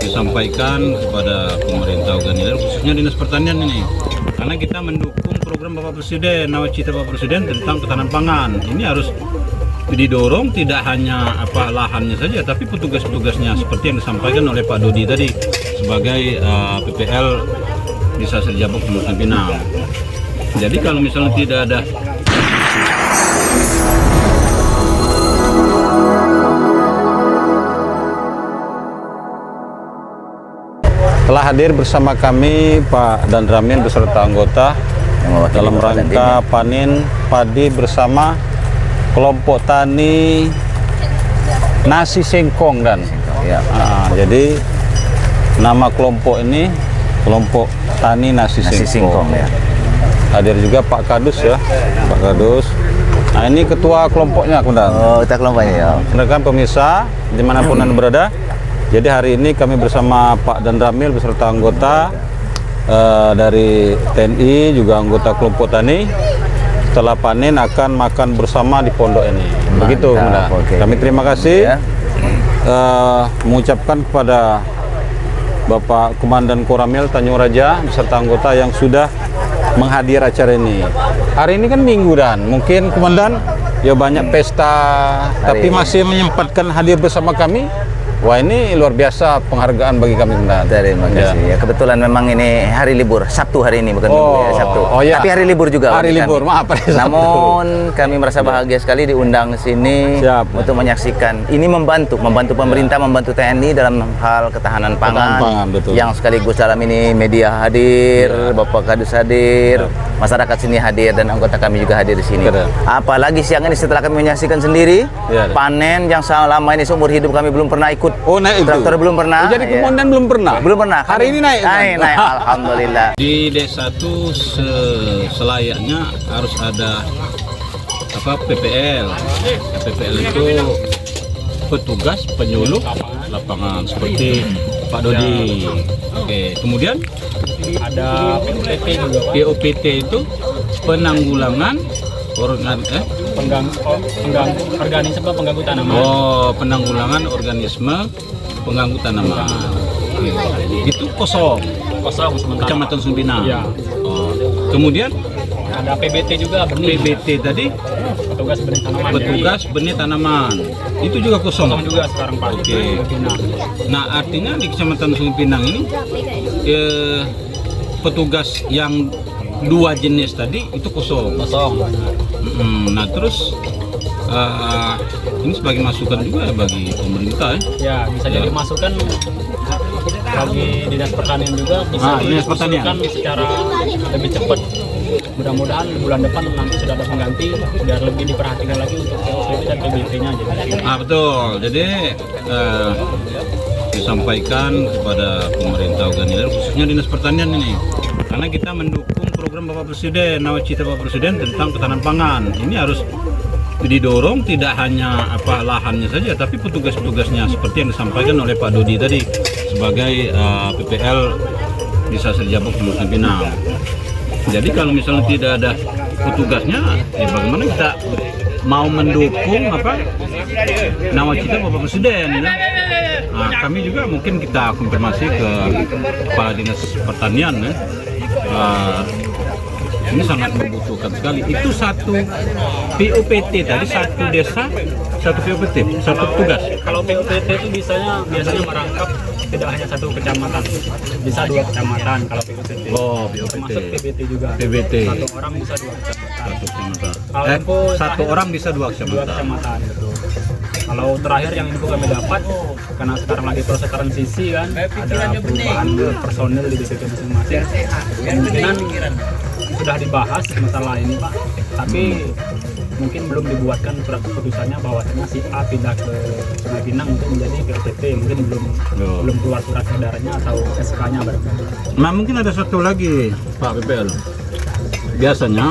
disampaikan kepada pemerintah Oganilir, khususnya Dinas Pertanian ini, karena kita mendukung program Bapak Presiden, nawacita Bapak Presiden tentang ketahanan pangan. Ini harus didorong tidak hanya lahannya saja, tapi petugas-petugasnya seperti yang disampaikan oleh Pak Dodi tadi sebagai PPL Desa Serjabok Kecamatan Pinang. Jadi kalau misalnya tidak ada telah hadir bersama kami Pak Dan Ramil beserta anggota dalam rangka panen padi bersama kelompok tani Nasi Singkong dan jadi nama kelompok ini kelompok tani Nasi Singkong ya. Hadir juga Pak Kadus ya, Pak Kadus. Nah ini ketua kelompoknya kemudian. Oh, kita kelompoknya ya. Rekan pemirsa dimanapun Anda berada. Jadi hari ini kami bersama Pak Dan Ramil beserta anggota dari TNI juga anggota kelompok tani. Setelah panen akan makan bersama di pondok ini. Begitu, okay. Kami terima kasih mengucapkan kepada Bapak Komandan Koramil Tanjung Raja beserta anggota yang sudah menghadiri acara ini. Hari ini kan Minggu dan mungkin Komandan ya banyak pesta, tapi masih menyempatkan hadir bersama kami. Wah ini luar biasa penghargaan bagi kami Komandan. Terima kasih. Ya, kebetulan memang ini hari libur, Sabtu hari ini bukan Minggu ya, Sabtu. Ya. Tapi hari libur juga. Hari libur, maaf hari Sabtu. Namun kami merasa bahagia sekali diundang ke sini untuk menyaksikan. Ini membantu pemerintah, membantu TNI dalam hal ketahanan pangan. Betul. Yang sekaligus dalam ini media hadir, Bapak Kadus hadir, masyarakat sini hadir dan anggota kami juga hadir di sini. Apalagi siang ini setelah kami menyaksikan sendiri panen yang selama ini seumur hidup kami belum pernah ikut. Oh naik traktor belum pernah. Jadi komandan belum pernah. Belum pernah. Hari ini naik. Naik. Alhamdulillah. di desa itu selayaknya harus ada PPL. PPL itu petugas penyuluh lapangan seperti Pak Dodi. Oke, kemudian ada POPT juga. POPT itu penanggulangan organisme pengganggu tanaman. Oh, penanggulangan organisme pengganggu tanaman. Itu kosong sementara. Kecamatan Sumpinang. Ya. Oh. Kemudian ada PBT juga, PBT tadi petugas benih tanaman. Itu juga kosong juga sekarang Pak. Oke. Nah, artinya di Kecamatan Sumpinang ini petugas yang dua jenis tadi itu kosong. Nah terus ini sebagai masukan juga ya bagi pemerintah ya bisa jadi masukan bagi Dinas Pertanian juga bisa Dinas Pertanian secara lebih cepat. Mudah-mudahan bulan depan nanti sudah ada pengganti biar lebih diperhatikan lagi untuk POPT dan PBT-nya. Betul. Jadi disampaikan kepada pemerintah Oganilir khususnya Dinas Pertanian ini, karena kita mendukung program Bapak Presiden, nawacita Bapak Presiden tentang ketahanan pangan. Ini harus didorong tidak hanya lahannya saja, tapi petugas-petugasnya seperti yang disampaikan oleh Pak Dodi tadi sebagai PPL Desa Serjabok Kecamatan Pinang. Jadi kalau misalnya tidak ada petugasnya, bagaimana kita mau mendukung nawacita Bapak Presiden? Nah, kami juga mungkin kita konfirmasi ke Kepala Dinas Pertanian ya. Ini sangat membutuhkan sekali. Itu satu POPT tadi, satu desa, satu POPT, satu petugas. Kalau POPT itu biasanya merangkap tidak hanya satu kecamatan, bisa dua kecamatan kalau POPT. Oh, POPT. Masuk PBT juga. PBT. Satu orang bisa dua kecamatan. Satu orang bisa dua kecamatan. Betul. Kalau terakhir yang info kami dapat, karena sekarang lagi proses transisi kan, ada perubahan personil di DPP masing-masing. Kemungkinan sudah dibahas masalah ini Pak, tapi mungkin belum dibuatkan surat keputusannya bahwasanya si A pindah ke Sungai Pinang untuk menjadi POPT. Mungkin belum keluar surat edarannya atau SK-nya barangkali. Nah mungkin ada satu lagi Pak PPL. Biasanya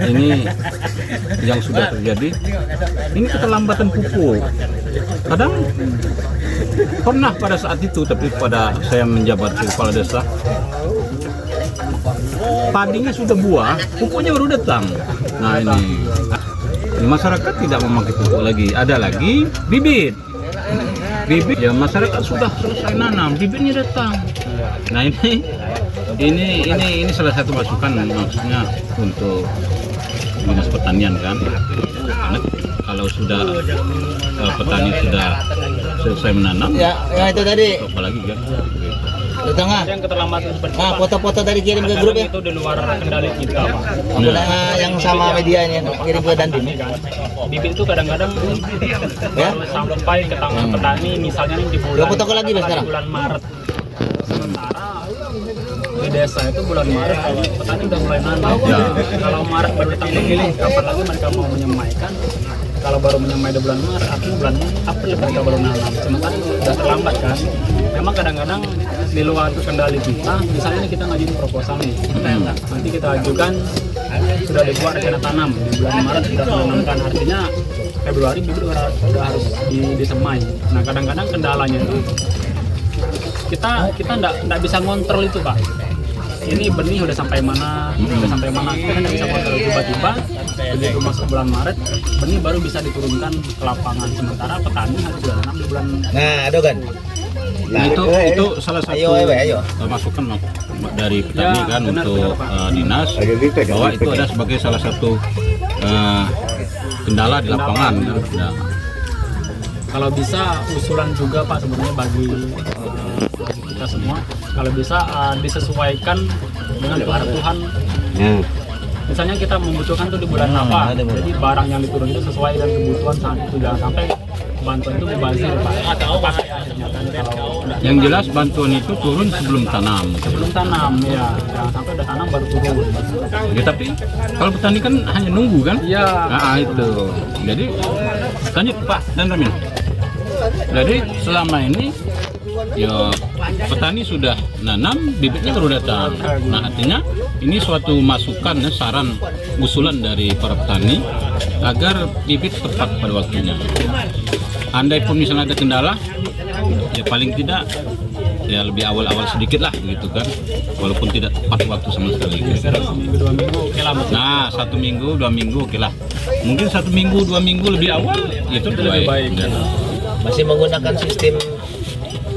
ini yang sudah terjadi, ini keterlambatan pupuk. Kadang pernah pada saat itu, tapi pada saya menjabat kepala desa, padinya sudah buah, pupuknya baru datang. Nah ini masyarakat tidak memakai pupuk lagi, ada lagi bibit. bibit ya masyarakat sudah selesai nanam, bibitnya datang. Nah ini salah satu masukan maksudnya untuk dinas pertanian kan. Karena kalau sudah petani sudah selesai menanam, Ya, itu tadi. apalagi kan. Di tengah. Yang keterlambatan seperti Nah, foto-foto tadi kirim ke grup ya. itu di luar kendali kita, Pak. Yang sama media ini kirim ke Dandim. Bibit itu kadang-kadang Ya. baru sampai ke tangan petani, misalnya nih di Lo foto lagi Mas sekarang. bulan Maret. Sementara di desa itu bulan Maret kalau petani udah mulai nanam. Kalau Maret baru datang begini, kapan lagi mereka mau menyemaikan? Kalau baru menyemai di bulan Maret, artinya bulan April mereka baru nanam. Sementara udah terlambat kan. Memang kadang-kadang di luar kendali kita, misalnya nih kita ngajuin proposal nih, nanti kita ajukan sudah dibuat rencana tanam di bulan Maret sudah menanamkan, artinya Februari bibit udah harus disemai. Nah kadang-kadang kendalanya itu kita nggak bisa ngontrol itu, Pak. Ini benih udah sampai mana, kita nggak bisa kontrol. Tiba-tiba begitu masuk bulan Maret, benih baru bisa diturunkan ke lapangan. Sementara petani harus sudah tanam di bulan. Nah, adogan. Nah, itu salah satu Ayo. masukan dari petani Ya, kan benar, untuk benar, Pak. dinas bahwa itu ada sebagai salah satu kendala di lapangan kan. Nah, Kalau bisa usulan juga Pak sebenarnya bagi kita semua, kalau bisa disesuaikan dengan kebutuhan. Misalnya kita membutuhkan tuh di bulan apa, jadi barang yang diturun itu sesuai dengan kebutuhan saat itu, jangan sampai bantuan itu mubazir, Pak. yang jelas bantuan itu turun sebelum tanam. Sebelum tanam ya, jangan sampai udah tanam baru turun. Ya, tapi kalau petani kan hanya nunggu kan? Iya. Nah, itu. Jadi lanjut Pak dan Ramin. Jadi selama ini ya petani sudah nanam, bibitnya baru datang. Nah artinya ini suatu masukan, ya, saran, usulan dari para petani agar bibit tepat pada waktunya. Andai pun misalnya ada kendala, ya paling tidak ya lebih awal-awal sedikit lah gitu kan, walaupun tidak tepat waktu sama sekali. Seminggu 2 minggu oke lah. Nah 1 minggu 2 minggu oke lah, mungkin 1 minggu 2 minggu lebih awal itu lebih baik. Masih menggunakan sistem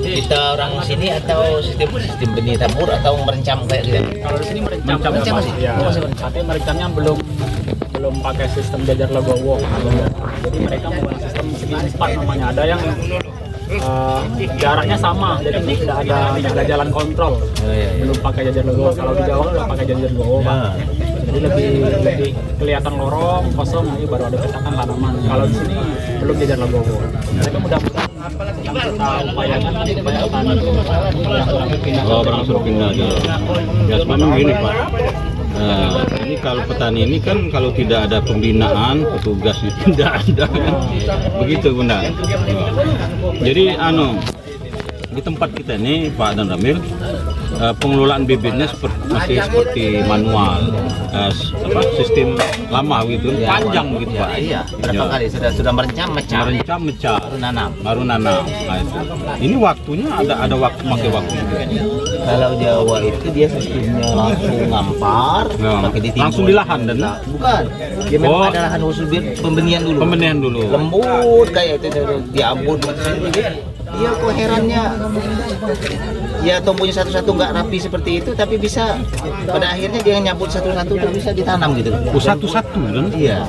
kita orang sini atau sistem benih tabur atau merencam kayak gitu? Kalau di sini merencam masih? ya. Tapi merencamnya belum pakai sistem jajar legowo. Jadi mereka menggunakan sistem segi empat namanya. Ada yang jaraknya sama, jadi tidak ada jalan kontrol. Belum pakai jajar legowo. Kalau di Jawa udah pakai jajar legowo, Pak. Jadi lebih kelihatan lorong kosong, nanti baru ada petakan tanaman. Kalau di sini belum jajar legowo. Mereka mudah-mudahan yang kita upayakan supaya petani itu pindah. Oh, berangsur pindah aja. Ya, memang gini Pak. Ini kalau petani ini kan kalau tidak ada pembinaan, petugas itu tidak ada kan. Begitu Bunda. Jadi di tempat kita ini Pak dan Ramil, pengelolaan bibitnya masih seperti manual, sistem lama gitu, panjang gitu Pak. Iya. Berapa kali sudah merencam mecah baru nanam. Nah, itu. Ini waktunya ada waktu, pakai waktu juga. Kalau Jawa itu dia sistemnya langsung ngampar, pakai ditimbun. Langsung di lahan dan bukan. Dia memang ada lahan khusus pembenihan dulu. Lembut kayak itu diabur. Iya, kok herannya ya tumbuhnya satu-satu nggak rapi seperti itu, tapi bisa pada akhirnya dia nyabut satu-satu dan bisa ditanam gitu. Oh, satu-satu kan? Iya.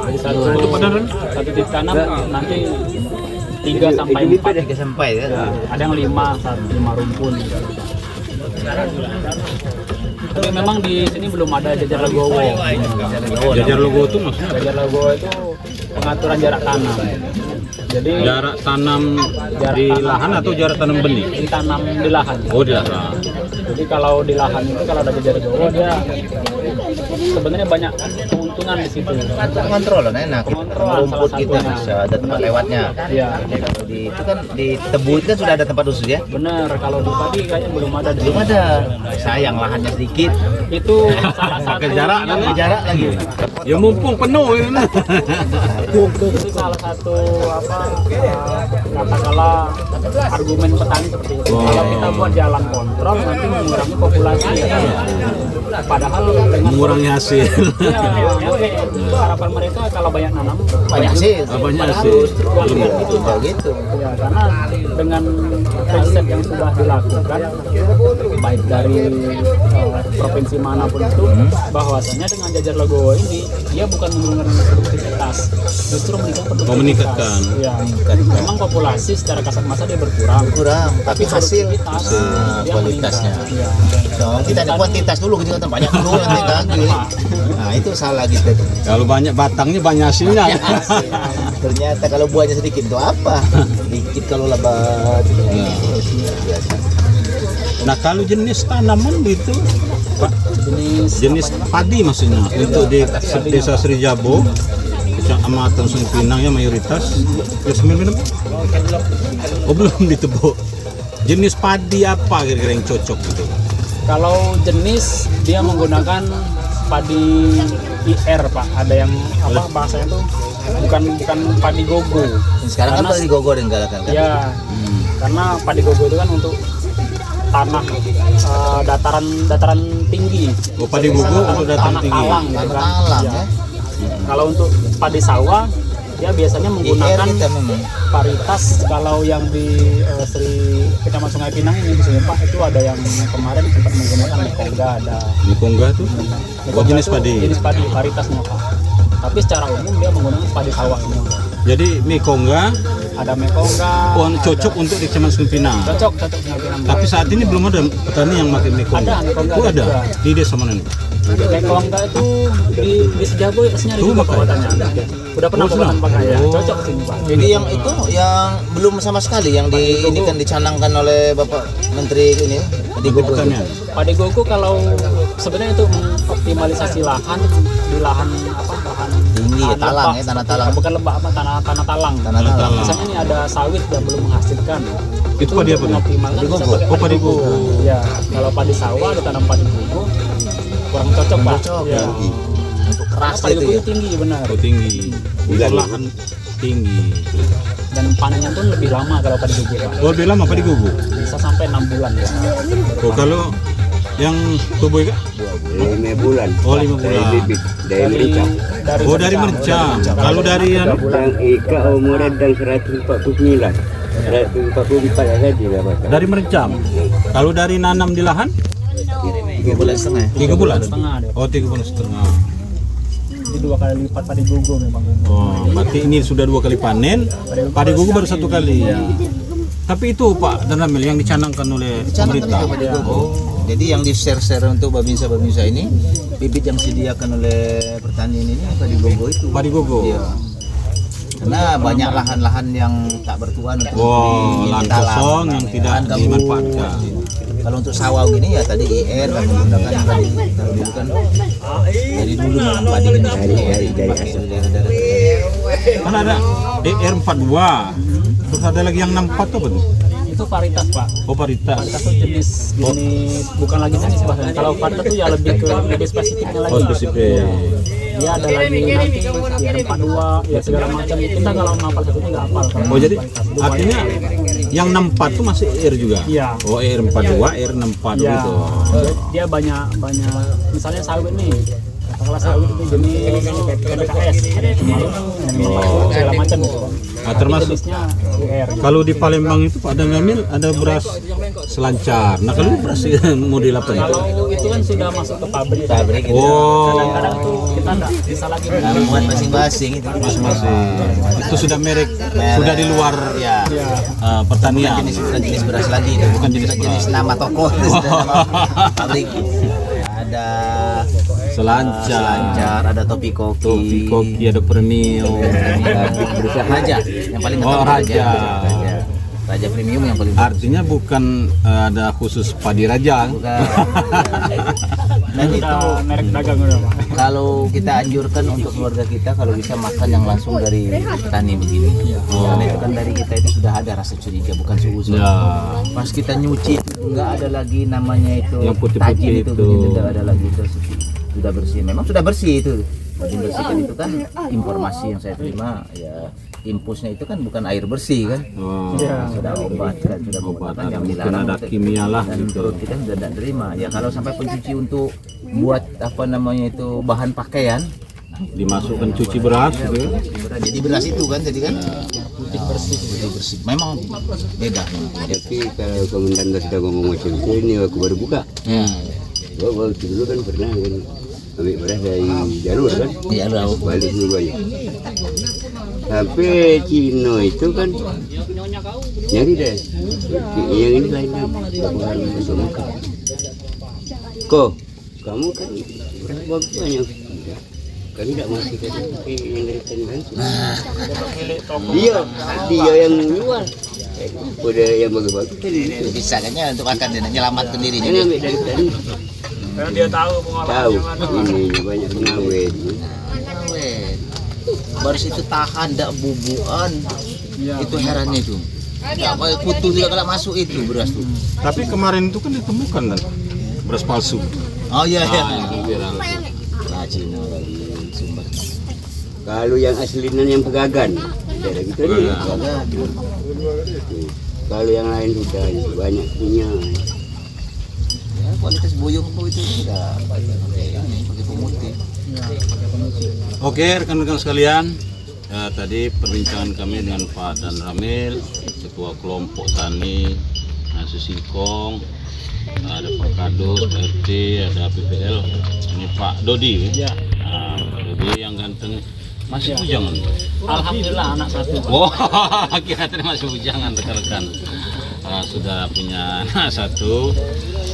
Jadi satu ditanam nanti 3 sampai 4. 3 sampai ya. Ada yang 5 rumpun. Tapi memang di sini belum ada jajar legowo. Jajar legowo itu maksudnya? Jajar legowo itu pengaturan jarak tanam. Jadi Jarak tanam di lahan atau jarak tanam benih? ditanam di lahan. Oh, di lahan. Jadi kalau di lahan itu kalau ada jajar legowo dia sebenarnya banyak keuntungan di situ. Kontrol lah, enak. Pengontrolan Rumput salah gitu satunya. bisa ada tempat lewatnya. Iya. Kalau itu kan di tebu itu kan sudah ada tempat khusus ya. Bener, kalau di padi kayaknya belum ada. Belum ada. Sayang lahannya sedikit. Itu salah satu Pakai jarak dan Jarak lagi. ya mumpung penuh itu. itu salah satu katakanlah argumen petani seperti itu. Kalau kita buat jalan kontrol nanti mengurangi populasi. Padahal dengan Mengurangi hasil. ya, harapan mereka kalau banyak nanam Banyak hasil. Banyak Padahal sih. bukan gitu Pak. Gitu. Ya, karena dengan riset yang sudah dilakukan baik dari provinsi manapun itu bahwasanya dengan jajar legowo ini dia bukan menurunkan produktivitas, justru meningkatkan produktivitas. Ya, memang populasi secara kasat mata dia berkurang, Tapi hasil produktivitas dia kualitasnya. meningkat. Ya, So, kita ada kuantitas dulu, kita kan banyak dulu nanti kan. Nah, itu salah kita tuh. Kalau banyak batangnya banyak hasilnya. Ternyata kalau buahnya sedikit itu apa? Sedikit kalau lebat. Nah, kalau jenis tanaman gitu, Pak, jenis padi maksudnya untuk di Desa Sri Jabo, Kecamatan Sungai Pinang ya mayoritas. Ya minum. Oh, belum ditebuk. Jenis padi apa kira-kira yang cocok gitu? kalau jenis dia menggunakan padi IR Pak, ada yang apa bahasanya tuh bukan padi gogo. Sekarang kan Karena- padi gogo dan galakan kan. Ya, karena padi gogo itu kan untuk tanah dataran tinggi. Oh, padi gogo untuk dataran Tanah tinggi. talang gitu kan. Tanah talang, Ya. ya. Kalau untuk padi sawah dia biasanya menggunakan kita memang. paritas. Kalau yang di Sri Kecamatan Sungai Pinang ini misalnya Pak, itu ada yang kemarin sempat menggunakan mekongga, ada Mekongga tuh? Oh, jenis padi. jenis padi paritasnya Pak. Tapi secara umum dia menggunakan padi sawah ini. Jadi Mekongga Ada mekongga. cocok untuk di Kecamatan Sungai Pinang. Cocok Sungai Pinang. Tapi saat ini belum ada petani yang pakai Mekongga. Ada, Mekongga Oh, ada ada. juga. Di desa mana nih? Mekongga itu di Sejabo aslinya ada Oh, juga pakai. pewatannya. Udah pernah Oh, pewatan sudah. pakai ya. Oh. Cocok sini Pak. Jadi yang itu yang belum sama sekali yang ini kan dicanangkan oleh Bapak Menteri ini di gogo. Pertanian. Padi gogo kalau sebenarnya itu mengoptimalisasi lahan di lahan lahan Tinggi ya, lahan talang lembah. ya, tanah talang. Bukan lembah apa tanah talang. Tanah talang. Misalnya ini ada sawit yang belum menghasilkan. Itu padi apa tuh? Mengoptimalkan Padi bisa gogo. pakai Oh, padi gogo. Ya, kalau padi sawah ditanam padi gogo kurang cocok Pak. Cocok, Ya. Untuk keras Padi itu gogo ya. tinggi benar. Oh, tinggi. Untuk lahan tinggi. Dan panennya pun lebih lama kalau padi gogo Pak. Oh, lebih lama padi gogo. Bisa sampai 6 bulan ya. Oh, kalau yang tubuh kak? 5 bulan. Oh, 5 bulan. Bibit dari Mericam. Oh, dari Mercam. Kalau dari yang Dan Ika umurnya dan 149. 144 ada di dapat. dari Mercam. Kalau dari nanam di lahan 3 bulan setengah. 3 bulan. Setengah deh. Oh, 3 bulan setengah. Jadi 2 kali lipat padi gogo memang. Oh, berarti ini sudah 2 kali panen. Padi gogo baru 1 kali. Tapi itu Pak dan Ramil yang dicanangkan oleh Canangkan pemerintah. itu padi gogo. Jadi yang di share untuk babinsa ini bibit yang disediakan oleh petani ini padi gogo itu. Padi gogo. Iya. Karena banyak lahan-lahan yang tak bertuan untuk Wow, lahan ditalang. kosong yang tidak Lahan gambut. dimanfaatkan. Kalau untuk sawah gini ya tadi IR kan menggunakan tadi kalau dulu kan dari dulu memang padi gini dari asli dari Kan ada DR42. Terus ada lagi yang 64 tuh apa tuh? Itu paritas Pak. Oh, paritas. Paritas itu jenis bukan lagi jenis bahkan. Kalau paritas itu ya lebih spesifiknya lagi. Oh, spesifik. Dia ada lagi nanti ya 42 ya segala macam. Kita kalau ngapal satunya nggak hafal. Kalau Oh, jadi paritas itu artinya yang 64 tuh masih R juga? Iya. Oh, R42, R64 ya, gitu. dia banyak misalnya sawit nih. Katakanlah sawit itu jenis PKS, ada yang Cemaru, segala macam gitu. Nah, termasuk Jenisnya IR. kalau di Palembang itu Pak Dangamil ada beras selancar. Nah, kalau beras model apa itu? Kalau itu kan sudah masuk ke pabrik. pabrik itu. Oh, Kadang-kadang tuh kita nggak bisa lagi Nah, muat masing-masing itu. masing-masing. Itu sudah merek, sudah di luar Ya. pertanian. Bukan jenis beras lagi itu. Bukan jenis jenis nama toko itu sudah nama pabrik. Ada Selancar, ada topi koki. topi koki, ada premium. Raja yang paling Oh, ngetop Raja. Raja premium yang paling Artinya bukan ada khusus padi raja. bukan. Dan itu udah merek dagang udah Pak. kalau kita anjurkan untuk keluarga kita kalau bisa makan yang langsung dari petani begini. Karena itu kan dari kita itu sudah ada rasa curiga bukan suuzon. Ya. Pas kita nyuci nggak ada lagi namanya itu Yang putih-putih tajin itu. tidak ada lagi itu sudah bersih. Memang sudah bersih itu. Dibersihkan itu kan informasi yang saya terima ya impusnya itu kan bukan air bersih kan. Oh, Iya. Sudah obat kan sudah obat, menggunakan yang mungkin dilarang ada untuk- kimia lah dan gitu. perut kita sudah tidak terima ya kalau sampai pencuci untuk buat apa namanya itu bahan pakaian dimasukkan cuci beras gitu. Jadi beras itu kan tadi kan putih bersih, memang beda. Tapi kalau komandan sudah ngomong macam itu, ini aku baru buka. Gua waktu dulu kan pernah kan ambil beras dari jalur kan. Iya, tahu. Balik dulu aja. Tapi Cino itu kan nyari deh. Yang ini lain bukan bersama. Kok kamu kan beras bagus banyak. Kami tidak masih kan yang dari Thailand. Dia yang jual. Udah yang bagus-bagus kan Bisa kan ya untuk akan menyelamatkan dirinya. ini ambil dari tadi. Karena dia tahu Tahu ini banyak pengawet. Baris itu tahan, tidak bubuan. Itu herannya itu. Nggak pakai kutu juga kalau masuk itu beras tuh. Tapi kemarin itu kan ditemukan dan beras palsu. Oh iya iya. Cina sumber. Kalau yang aslinya yang pegagan, ada gitu nih. Kalau yang lain sudah banyak punya. Ya, kualitas boyong itu sudah pakai pemutih. Oke, rekan-rekan sekalian, tadi perbincangan kami dengan Pak Dan Ramil, Ketua Kelompok Tani Nasi Singkong, ada Pak Kadus, Pak RT, ada PPL, ini Pak Dodi. Nah, Pak Dodi yang ganteng, masih bujangan. alhamdulillah anak satu. Oh, kira tadi masih bujangan rekan-rekan. Sudah punya anak satu.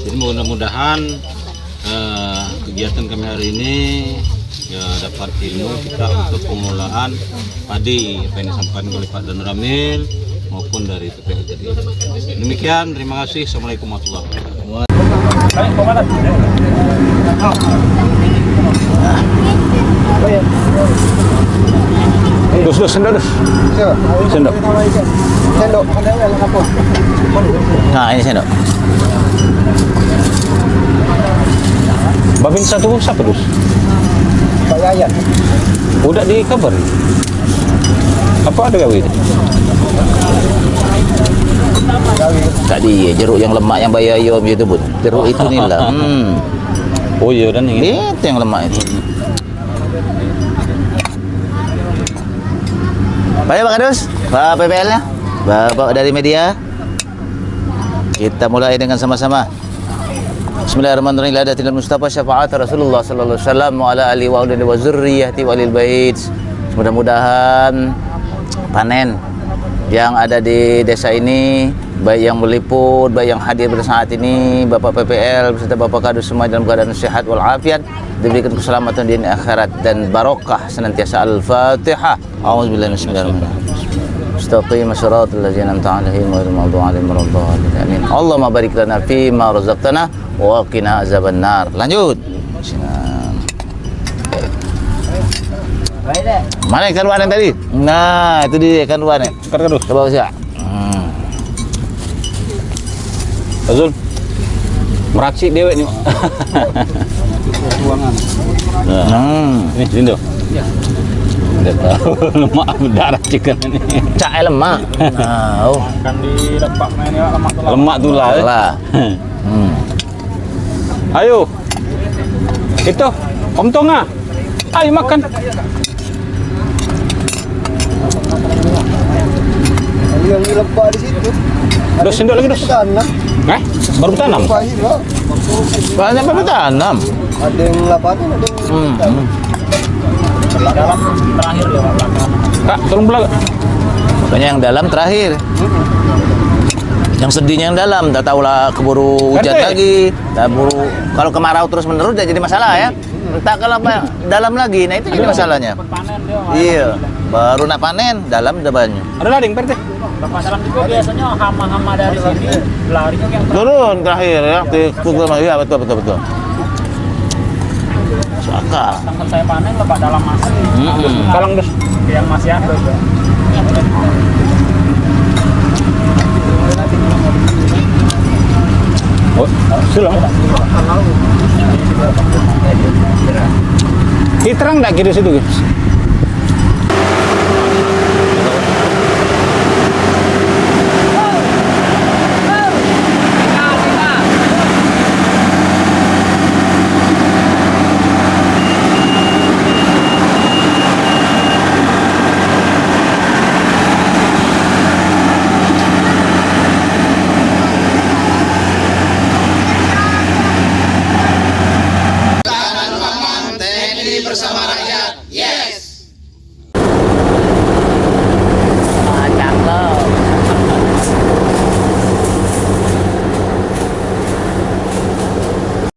Jadi mudah-mudahan kegiatan kami hari ini ya dapat ilmu kita untuk pengelolaan padi apa yang disampaikan oleh Pak Dan Ramil maupun dari TPU tadi. Demikian, terima kasih. Assalamualaikum warahmatullahi wabarakatuh. Sendok. Nah ini sendok. Babin satu siapa dus? Pak Yayan. Udah dikabar. Apa ada gawe? Tadi ya, jeruk yang lemak yang bayayom itu pun. Jeruk itu nih lah. Oh iya dan ini. Itu yang lemak itu. Baik Pak Kadus, Pak PPL-nya, Bapak dari media. Kita mulai dengan sama-sama. Bismillahirrahmanirrahim. La ilaha Mustafa syafaat Rasulullah sallallahu alaihi wasallam wa ala alihi wa aulihi wa zurriyyati wa lil bait. Mudah-mudahan panen yang ada di desa ini, baik yang meliput, baik yang hadir pada saat ini, Bapak PPL beserta Bapak Kadus semua dalam keadaan sehat walafiat, diberikan keselamatan di akhirat dan barokah senantiasa. Al-Fatihah. A'udzubillahi minasyaitonirrajim. Istaqim siratal ladzina an'amta 'alaihim ghairil maghdubi 'alaihim waladdallin. Amin. Allahumma barik lana fi ma razaqtana wa qina azabannar. Lanjut. Mana ikan luar tadi? Nah, itu dia ikan luar nih. Kadus. Coba usia. Azul. Meraci dewek nih. Tuangan. Ini Lindo. Iya. Udah tahu lemak darah chicken ini. Cak lemak. Nah, Kan di lepaknya ini lemak tulang. Lemak tulah. Ayo. Itu Om Tonga. Ayo makan. Yang dilepak di situ. Dos sendok lagi dos. Tanam. Baru tanam. banyak apa tanam? Ada yang lapatin, ada yang Dalam terakhir ya Pak. Kak, tolong belakang. Banyak yang dalam terakhir. Yang sedihnya yang dalam, tak tahulah keburu hujan RT. lagi, tak buru. Kalau kemarau terus menerus jadi masalah ya. Entah kalau apa dalam lagi, nah itu jadi masalahnya. Panen dia. Iya, baru nak panen, dalam udah banyak. Ada lading, Pak RT. Bapak Salam juga biasanya hama-hama dari sini larinya yang Turun terakhir ya, di pukul ya betul. Suaka. tempat saya panen lepak dalam masih. Kalang dos. Yang masih ada. Oh, silang. Terang enggak kira situ, guys? Tani bersama rakyat. Yes.